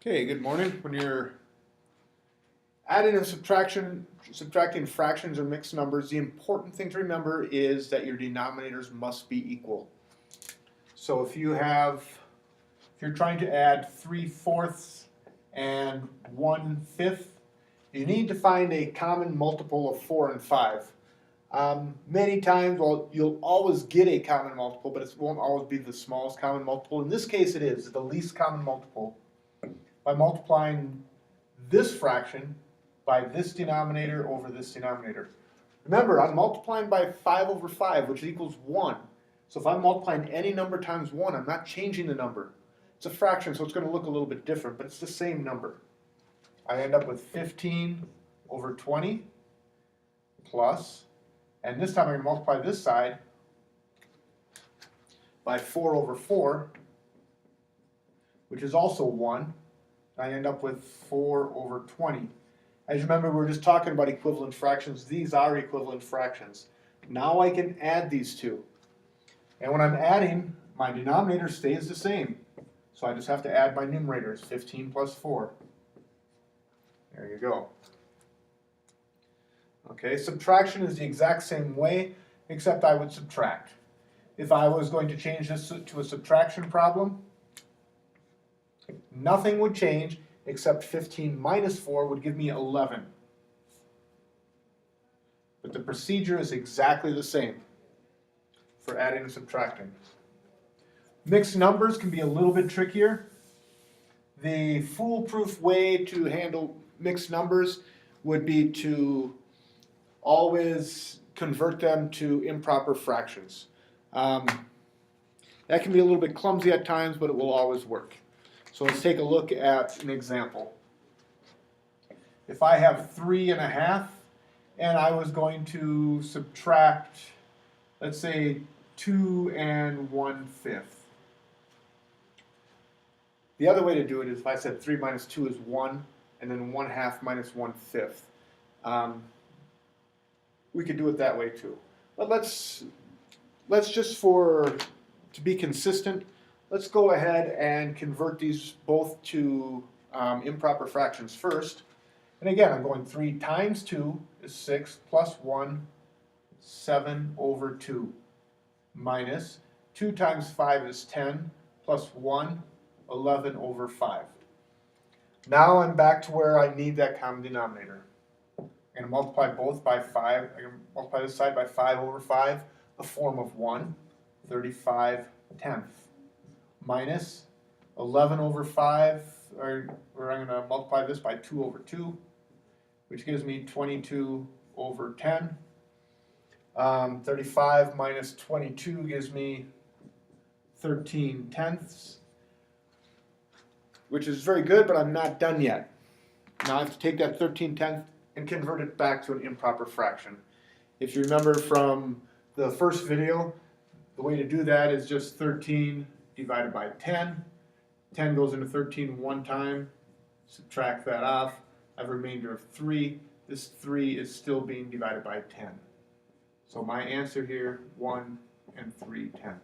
Okay, good morning. When you're adding and subtracting fractions or mixed numbers, the important thing to remember is that your denominators must be equal. So if you're trying to add 3/4 and 1/5, you need to find a common multiple of 4 and 5. Many times, well, you'll always get a common multiple, but it won't always be the smallest common multiple. In this case, it is the least common multiple by multiplying this fraction by this denominator over this denominator. Remember, I'm multiplying by 5 over 5, which equals 1. So if I'm multiplying any number times 1, I'm not changing the number. It's a fraction, so it's going to look a little bit different, but it's the same number. I end up with 15 over 20 plus, and this time I'm going to multiply this side by 4 over 4, which is also 1. I end up with 4 over 20. As you remember, we were just talking about equivalent fractions. These are equivalent fractions. Now I can add these two. And when I'm adding, my denominator stays the same. So I just have to add my numerators, 15 plus 4. There you go. Okay, subtraction is the exact same way, except I would subtract. If I was going to change this to a subtraction problem, nothing would change except 15 minus 4 would give me 11. But the procedure is exactly the same for adding and subtracting. Mixed numbers can be a little bit trickier. The foolproof way to handle mixed numbers would be to always convert them to improper fractions. That can be a little bit clumsy at times, but it will always work. So let's take a look at an example. If I have 3.5 and I was going to subtract, let's say, 2 and 1/5. The other way to do it is if I said 3 minus 2 is 1, and then 1/2 minus 1/5. We could do it that way too. But let's just to be consistent, let's go ahead and convert these both to improper fractions first. And again, I'm going 3 times 2 is 6 plus 1, 7 over 2, minus 2 times 5 is 10, plus 1, 11 over 5. Now I'm back to where I need that common denominator. I'm going to multiply both by 5. I'm going to multiply this side by 5 over 5, a form of 1, 35/10. Minus 11 over 5, or I'm going to multiply this by 2 over 2, which gives me 22 over 10. 35 minus 22 gives me 13/10, which is very good, but I'm not done yet. Now I have to take that 13/10 and convert it back to an improper fraction. If you remember from the first video, the way to do that is just 13 divided by 10. 10 goes into 13 one time. Subtract that off. I have a remainder of 3. This 3 is still being divided by 10. So my answer here, 1 and 3/10.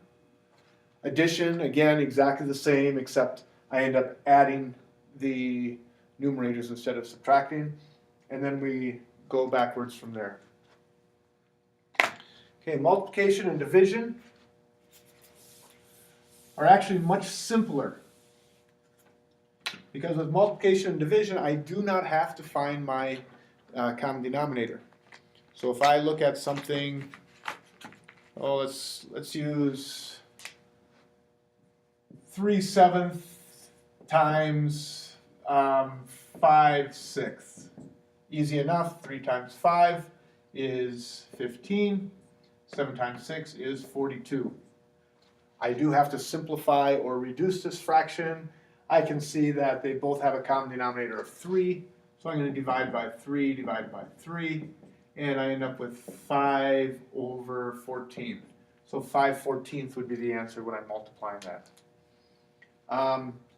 Addition, again, exactly the same, except I end up adding the numerators instead of subtracting. And then we go backwards from there. Okay, multiplication and division are actually much simpler. Because with multiplication and division, I do not have to find my common denominator. So if I look at something, let's use 3/7 times 5/6. Easy enough. 3 times 5 is 15. 7 times 6 is 42. I do have to simplify or reduce this fraction. I can see that they both have a common denominator of 3. So I'm going to divide by 3, divided by 3. And I end up with 5 over 14. So 5/14 would be the answer when I'm multiplying that.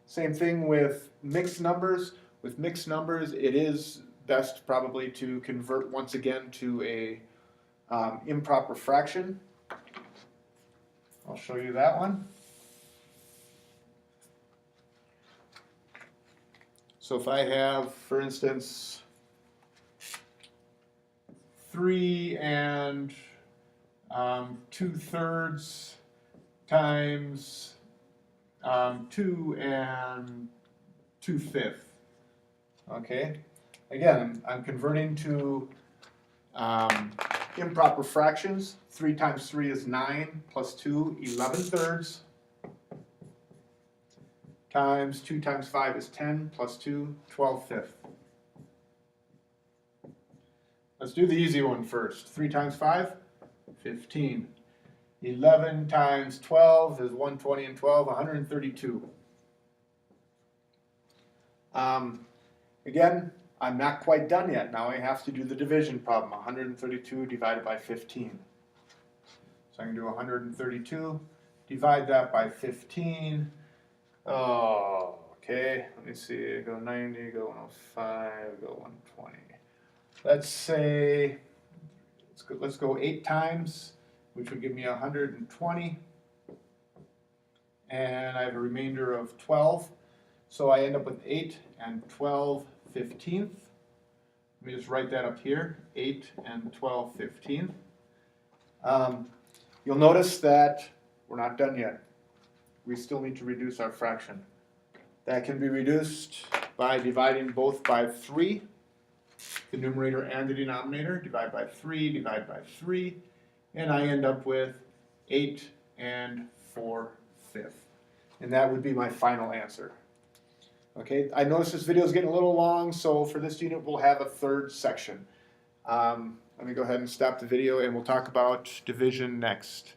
Same thing with mixed numbers. With mixed numbers, it is best probably to convert once again to a improper fraction. I'll show you that one. So if I have, for instance, 3 and 2/3 times 2 and 2/5. Okay, again, I'm converting to improper fractions. 3 times 3 is 9, plus 2, 11/3, times 2 times 5 is 10, plus 2, 12/5. Let's do the easy one first. 3 times 5, 15. 11 times 12 is 120 and 12, 132. Again, I'm not quite done yet. Now I have to do the division problem. 132 divided by 15. So I can do 132, divide that by 15. Oh, okay. Let me see. Go 90, go 105, go 120. Let's say, let's go 8 times, which would give me 120. And I have a remainder of 12. So I end up with 8 and 12/15. Let me just write that up here, 8 and 12/15. You'll notice that we're not done yet. We still need to reduce our fraction. That can be reduced by dividing both by 3, the numerator and the denominator. Divide by 3, divide by 3, and I end up with 8 and 4/5. And that would be my final answer. Okay, I notice this video is getting a little long, so for this unit we'll have a third section. Let me go ahead and stop the video and we'll talk about division next.